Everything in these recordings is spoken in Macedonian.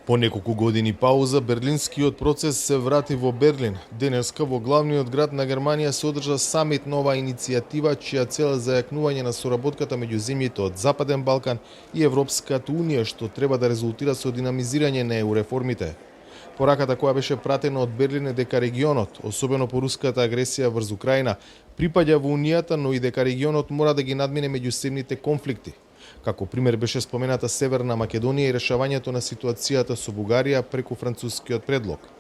По неколку години пауза, берлинскиот процес се врати во Берлин. Денеска во главниот град на Германија се одржа самит нова иницијатива, чија цел е зајакнување на соработката меѓу земјите од Западен Балкан и Европската Унија, што треба да резултира со динамизирање на ЕУ реформите. Пораката која беше пратена од Берлин е дека регионот, особено по руската агресија врз Украина, припаѓа во Унијата, но и дека регионот мора да ги надмине меѓусебните конфликти. Како пример беше спомената Северна Македонија и решавањето на ситуацијата со Бугарија преку францускиот предлог.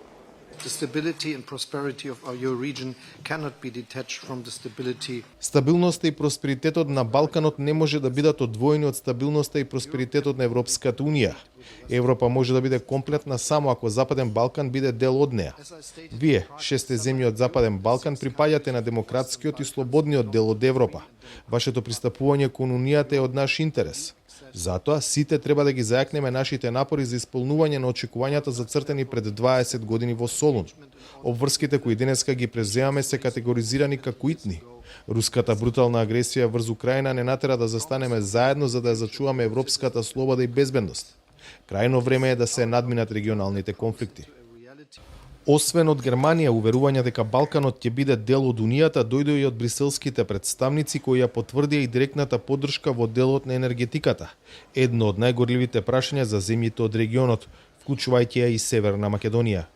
Стабилноста и просперитетот на Балканот не може да бидат одвоени од стабилноста и просперитетот на Европската Унија. Европа може да биде комплетна само ако Западен Балкан биде дел од неа. Вие, 6 земји од Западен Балкан, припаѓате на демократскиот и слободниот дел од Европа. Вашето пристапување кон Унијата е од наш интерес. Затоа сите треба да ги зајакнеме нашите напори за исполнување на очекувањата зацртани пред 20 години во Солун. Обврските кои денеска ги преземаме се категоризирани како итни. Руската брутална агресија врз Украина не натера да застанеме заедно за да ја зачуваме европската слобода и безбедност. Крајно време е да се надминат регионалните конфликти. Освен од Германија, уверување дека Балканот ќе биде дел од Унијата дојде и од бриселските представници кои ја потврдија и директната поддршка во делот на енергетиката, едно од најгорливите прашања за земјите од регионот, вклучувајќи ја и Северна Македонија.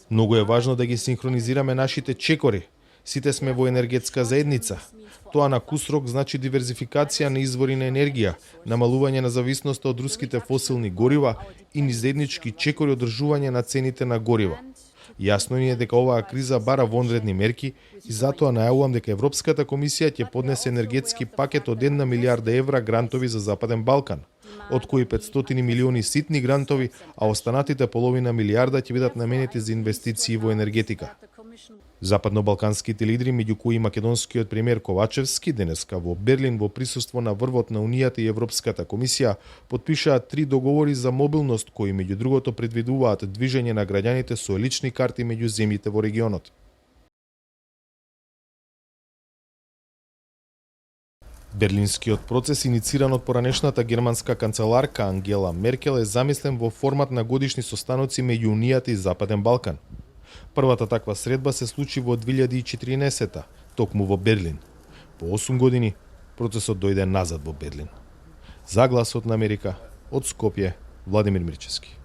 Многу е важно да ги синхронизираме нашите чекори. Сите сме во енергетска заедница. Тоа на кусрок значи диверзификација на извори на енергија, намалување на зависноста од руските фосилни горива и заеднички чекори одржување на цените на горива. Јасно ни е дека оваа криза бара вонредни мерки и затоа најавувам дека Европската комисија ќе поднесе енергетски пакет од 1 милиарда евра грантови за Западен Балкан, од кои 500 милиони ситни грантови, а останатите половина милиарда ќе бидат наменети за инвестиции во енергетика. Западно-балканските лидери, меѓу кои македонскиот премиер Ковачевски, денеска во Берлин во присуство на врвот на Унијата и Европската комисија, потпишаат 3 договори за мобилност кои меѓу другото предвидуваат движење на граѓаните со лични карти меѓу земјите во регионот. Берлинскиот процес, инициран од поранешната германска канцеларка Ангела Меркел, е замислен во формат на годишни состаноци меѓу Унијата и Западен Балкан. Првата таква средба се случи во 2014-та, токму во Берлин. По 8 години процесот дојде назад во Берлин. За Гласот на Америка, од Скопје, Владимир Мирчевски.